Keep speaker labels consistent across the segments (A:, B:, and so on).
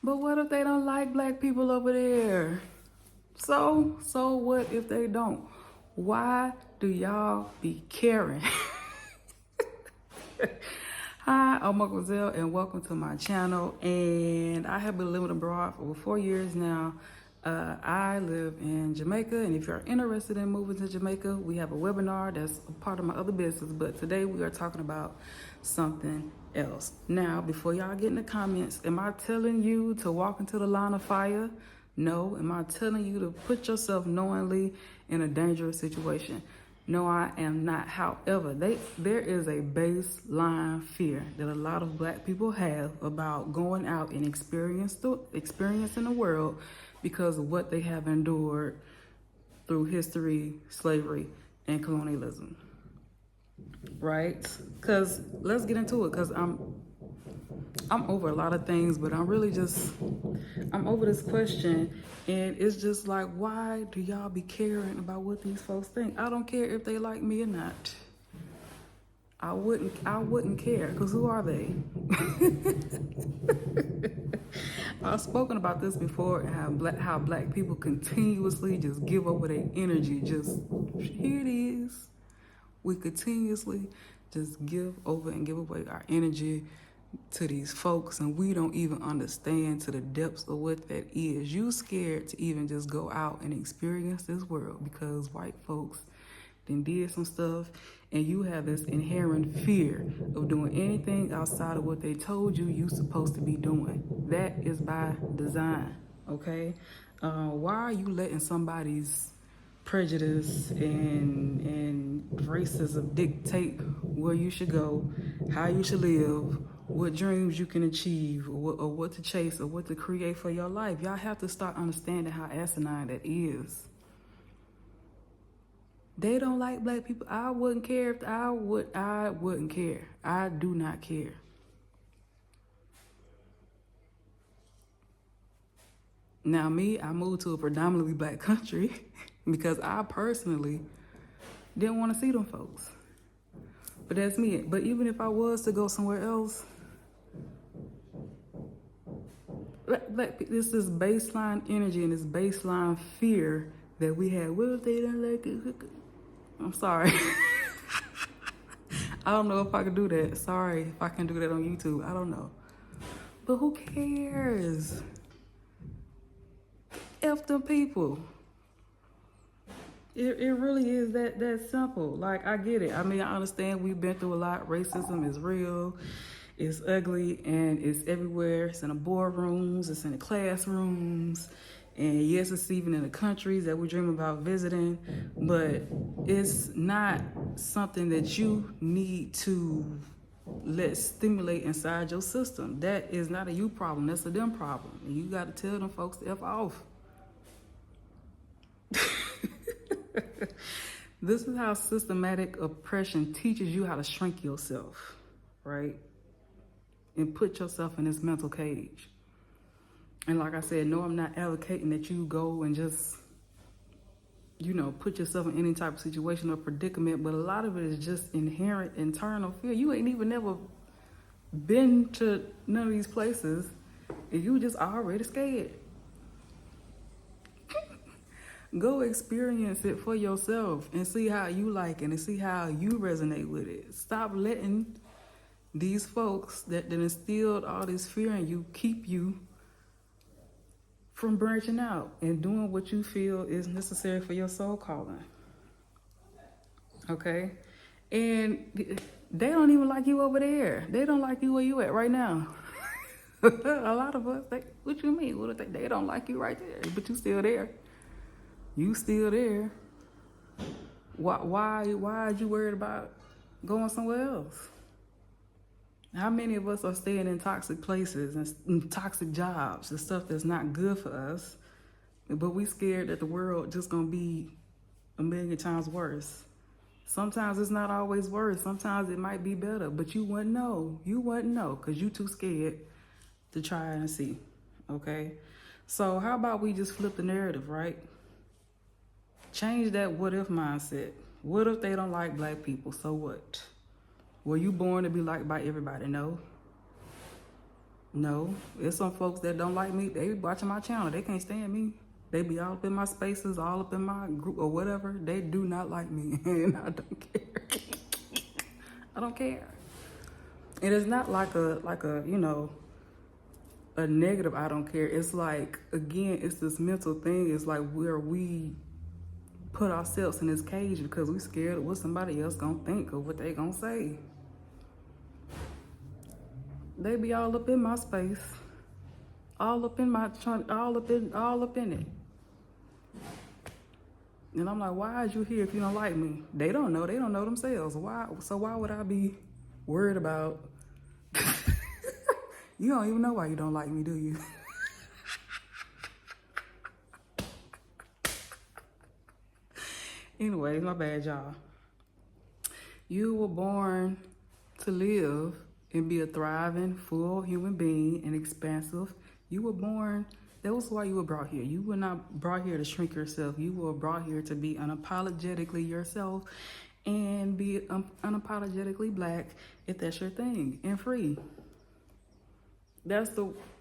A: But what if they don't like black people over there? So what if they don't? Why do y'all be caring? Hi, I'm Mademoiselle and welcome to my channel. And I have been living abroad for over 4 years now. I live in Jamaica, and if you're interested in moving to Jamaica, we have a webinar that's a part of my other business. But today we are talking about something else. Now, before y'all get in the comments, am I telling you to walk into the line of fire? No. Am I telling you to put yourself knowingly in a dangerous situation? No, I am not. However, there is a baseline fear that a lot of black people have about going out and experiencing the world because of what they have endured through history, slavery, and colonialism. Right? Because let's get into it, because I'm over a lot of things, but I'm over this question, and it's just like, why do y'all be caring about what these folks think? I don't care if they like me or not. I wouldn't care, because who are they? I've spoken about this before, and how black people continuously just give over their energy. Just, here it is. We continuously just give over and give away our energy to these folks, and we don't even understand to the depths of what that is. You scared to even just go out and experience this world because white folks then did some stuff, and you have this inherent fear of doing anything outside of what they told you you're supposed to be doing. That is by design, okay? Why are you letting somebody's prejudice and racism dictate where you should go, how you should live, what dreams you can achieve, or what to chase, or what to create for your life? Y'all have to start understanding how asinine that is. They don't like black people. I wouldn't care if I wouldn't care. I do not care. Now me, I moved to a predominantly black country because I personally didn't want to see them folks. But that's me. But even if I was to go somewhere else, this is baseline energy and this baseline fear that we have. What if they don't like it? I'm sorry. I don't know if I can do that. Sorry if I can do that on YouTube. I don't know. But who cares? F them people. It really is that simple. Like, I get it. I mean, I understand we've been through a lot. Racism is real. It's ugly, and it's everywhere. It's in the boardrooms. It's in the classrooms. And yes, it's even in the countries that we dream about visiting. But it's not something that you need to let stimulate inside your system. That is not a you problem. That's a them problem. And you got to tell them folks to F off. This is how systematic oppression teaches you how to shrink yourself, right? And put yourself in this mental cage. And like I said, no, I'm not advocating that you go and just, put yourself in any type of situation or predicament, but a lot of it is just inherent internal fear. You ain't even never been to none of these places, and you just already scared. Go experience it for yourself and see how you like it and see how you resonate with it. Stop letting these folks that instilled all this fear in you keep you from branching out and doing what you feel is necessary for your soul calling. Okay? And they don't even like you over there. They don't like you where you at right now. A lot of us, what you mean? What if they don't like you right there, but you still there? You still there. Why are you worried about going somewhere else? How many of us are staying in toxic places and toxic jobs and stuff that's not good for us, but we scared that the world just gonna be a million times worse? Sometimes it's not always worse. Sometimes it might be better, but you wouldn't know. You wouldn't know because you too scared to try and see, okay? So how about we just flip the narrative, right? Change that what if mindset. What if they don't like black people? So what? Were you born to be liked by everybody? No. No, there's some folks that don't like me. They be watching my channel. They can't stand me. They be all up in my spaces, all up in my group or whatever. They do not like me, and I don't care. I don't care. And it's not like a a negative I don't care. It's like, again, it's this mental thing. It's like where we put ourselves in this cage because we scared of what somebody else gonna think or what they gonna say. They be all up in my space, all up in my all up in it. And I'm like, why is you here if you don't like me? They don't know. They don't know themselves. Why? So why would I be worried about? You don't even know why you don't like me, do you? Anyways, my bad, y'all. You were born to live and be a thriving, full human being and expansive. You were born, that was why you were brought here. You were not brought here to shrink yourself. You were brought here to be unapologetically yourself and be unapologetically black if that's your thing, and free.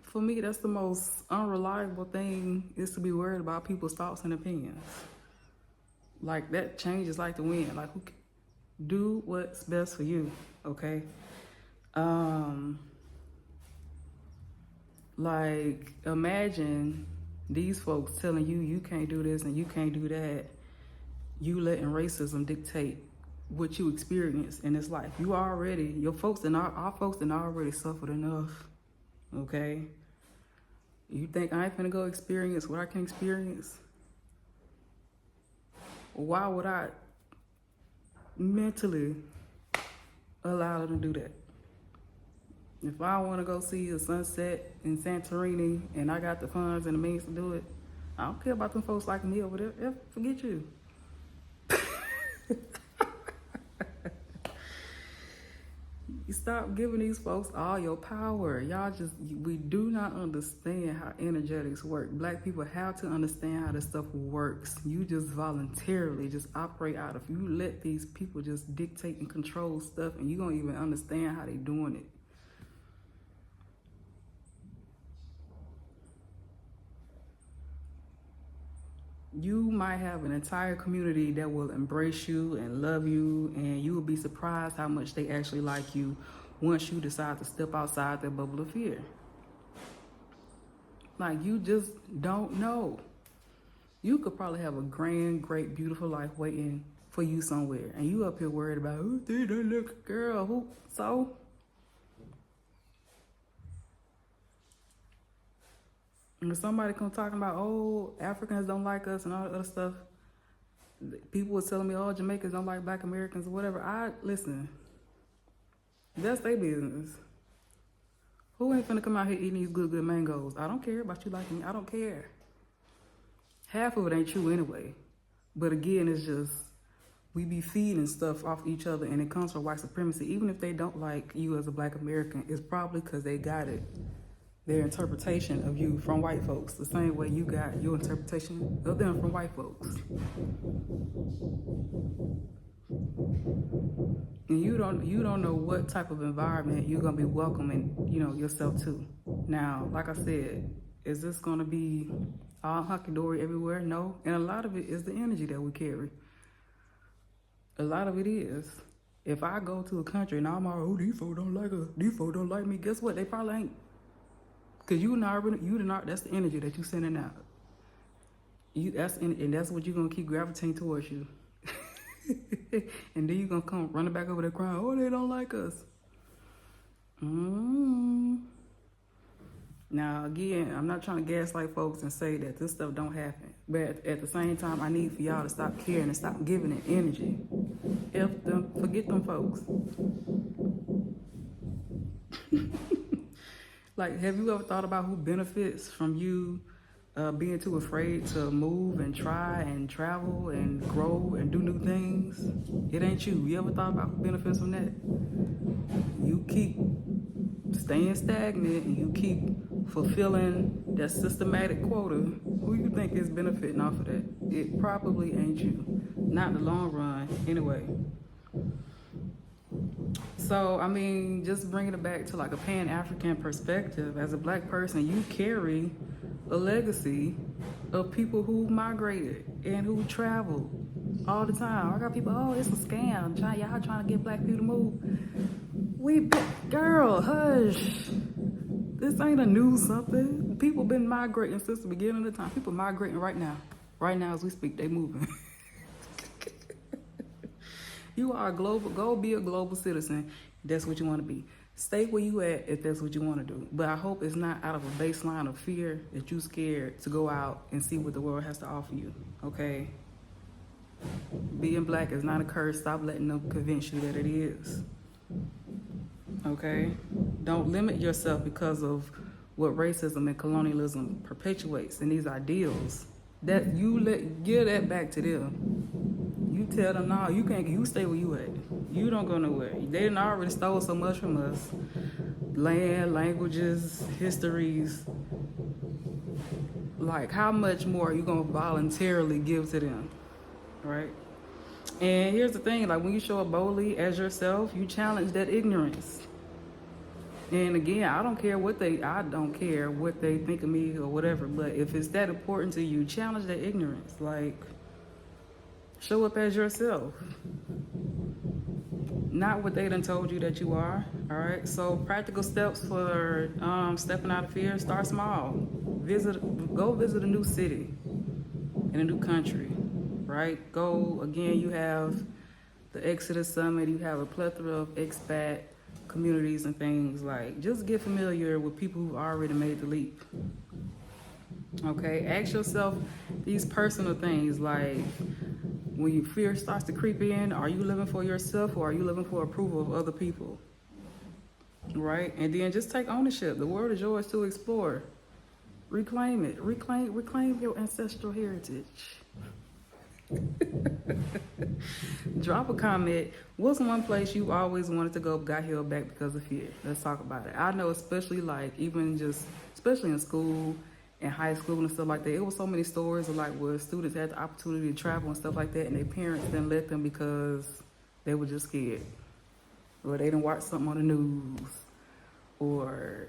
A: For me, that's the most unreliable thing, is to be worried about people's thoughts and opinions. Like, that changes like the wind. Like, do what's best for you, okay? Like, imagine these folks telling you you can't do this and you can't do that. You letting racism dictate what you experience in this life. Your folks and our folks done already suffered enough, okay? You think I ain't finna go experience what I can experience? Why would I mentally allow them to do that? If I want to go see a sunset in Santorini and I got the funds and the means to do it, I don't care about them folks like me over there. Forget you. You stop giving these folks all your power. We do not understand how energetics work. Black people have to understand how this stuff works. You just voluntarily just operate out of, you let these people just dictate and control stuff, and you don't even understand how they doing it. You might have an entire community that will embrace you and love you, and you will be surprised how much they actually like you once you decide to step outside that bubble of fear. Like, you just don't know. You could probably have a grand, great, beautiful life waiting for you somewhere, and you up here worried about, who did that little girl? Who? So? When somebody come talking about, oh, Africans don't like us and all that other stuff, people was telling me, oh, Jamaicans don't like Black Americans or whatever. Listen, that's their business. Who ain't finna come out here eating these good mangoes? I don't care about you liking me. I don't care. Half of it ain't true anyway. But again, it's just, we be feeding stuff off each other, and it comes from white supremacy. Even if they don't like you as a Black American, it's probably because they got it. Their interpretation of you from white folks, the same way you got your interpretation of them from white folks. And you don't know what type of environment you're gonna be welcoming, yourself to. Now, like I said, is this gonna be all hunky-dory everywhere? No. And a lot of it is the energy that we carry. A lot of it is. If I go to a country and I'm all, oh, these folks don't like us, these folks don't like me, guess what? They probably ain't. Because that's the energy that you sending out. And that's what you're going to keep gravitating towards you. And then you're going to come running back over there crying, oh, they don't like us. Now, again, I'm not trying to gaslight folks and say that this stuff don't happen. But at the same time, I need for y'all to stop caring and stop giving it energy. Forget them folks. Like, have you ever thought about who benefits from you being too afraid to move and try and travel and grow and do new things? It ain't you. You ever thought about who benefits from that? You keep staying stagnant and you keep fulfilling that systematic quota. Who you think is benefiting off of that? It probably ain't you. Not in the long run, anyway. So, I mean, just bringing it back to like a Pan-African perspective, as a black person, you carry a legacy of people who migrated and who traveled all the time. I got people, oh, it's a scam. Y'all trying to get black people to move. Girl, hush. This ain't a new something. People been migrating since the beginning of the time. People migrating right now. Right now as we speak, they moving. You are a global, go be a global citizen. If that's what you want to be. Stay where you at if that's what you want to do. But I hope it's not out of a baseline of fear that you scared to go out and see what the world has to offer you, okay? Being black is not a curse. Stop letting them convince you that it is, okay? Don't limit yourself because of what racism and colonialism perpetuates and these ideals. That give that back to them. You tell them, no, you can't. You stay where you at. You don't go nowhere. They done already stole so much from us: land, languages, histories. Like, how much more are you gonna voluntarily give to them, right? And here's the thing: like, when you show up boldly as yourself, you challenge that ignorance. And again, I don't care what they think of me or whatever. But if it's that important to you, challenge that ignorance. Like, show up as yourself. Not what they done told you that you are. All right. So practical steps for stepping out of fear. Start small. Go visit a new city in a new country. Right. Go again. You have the Exodus Summit. You have a plethora of expat communities and things. Like, just get familiar with people who've already made the leap. Okay. Ask yourself these personal things like, when your fear starts to creep in, are you living for yourself or are you living for approval of other people? Right? And then just take ownership. The world is yours to explore. Reclaim it. Reclaim your ancestral heritage. Drop a comment. What's one place you always wanted to go, got held back because of fear? Let's talk about it. I know, especially in school, in high school and stuff like that, it was so many stories of like where students had the opportunity to travel and stuff like that, and their parents didn't let them because they were just scared, or they didn't watch something on the news, or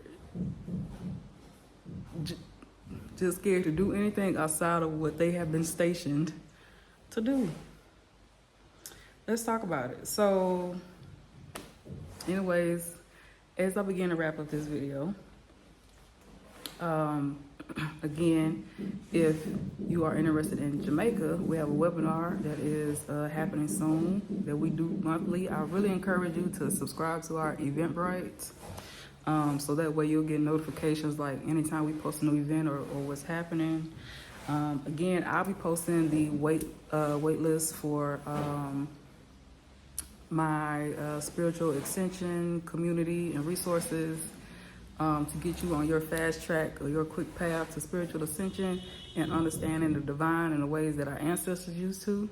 A: just scared to do anything outside of what they have been stationed to do. Let's talk about it. So, anyways, as I begin to wrap up this video, again, if you are interested in Jamaica, we have a webinar that is happening soon that we do monthly. I really encourage you to subscribe to our Eventbrite, so that way you'll get notifications like anytime we post a new event or what's happening. Again, I'll be posting the wait list for my spiritual extension community and resources, to get you on your fast track or your quick path to spiritual ascension and understanding the divine in the ways that our ancestors used to.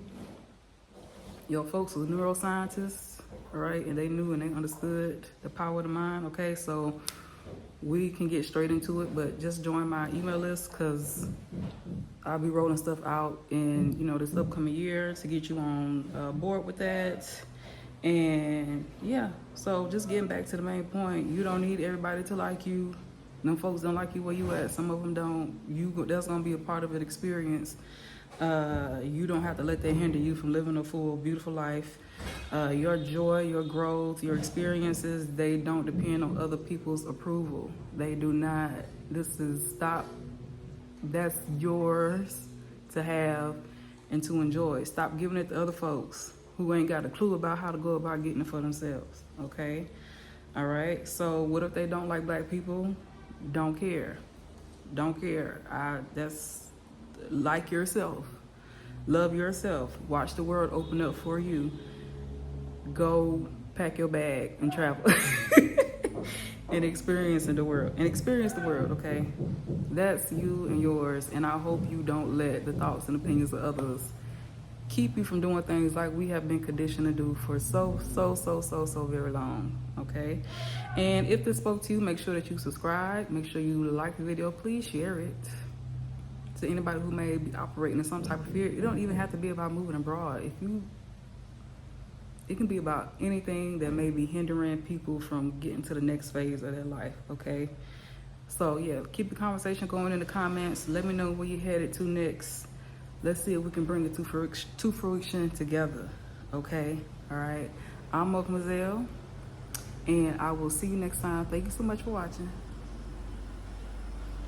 A: Your folks were neuroscientists, all right, and they knew and they understood the power of the mind, okay? So we can get straight into it, but just join my email list because I'll be rolling stuff out in, this upcoming year to get you on board with that. And yeah, so just getting back to the main point, you don't need everybody to like you. Them folks don't like you where you at. Some of them don't. That's gonna be a part of an experience. You don't have to let that hinder you from living a full, beautiful life. Your joy, your growth, your experiences, they don't depend on other people's approval. They do not. That's yours to have and to enjoy. Stop giving it to other folks who ain't got a clue about how to go about getting it for themselves, okay? All right, so what if they don't like black people? Don't care. That's like yourself. Love yourself. Watch the world open up for you. Go pack your bag and travel and experience the world, okay? That's you and yours, and I hope you don't let the thoughts and opinions of others keep you from doing things like we have been conditioned to do for so very long, okay? And if this spoke to you, make sure that you subscribe. Make sure you like the video. Please share it to anybody who may be operating in some type of fear. It don't even have to be about moving abroad. It can be about anything that may be hindering people from getting to the next phase of their life, okay? So yeah, keep the conversation going in the comments. Let me know where you're headed to next. Let's see if we can bring it to fruition together, okay? All right. I'm Mademoiselle, and I will see you next time. Thank you so much for watching.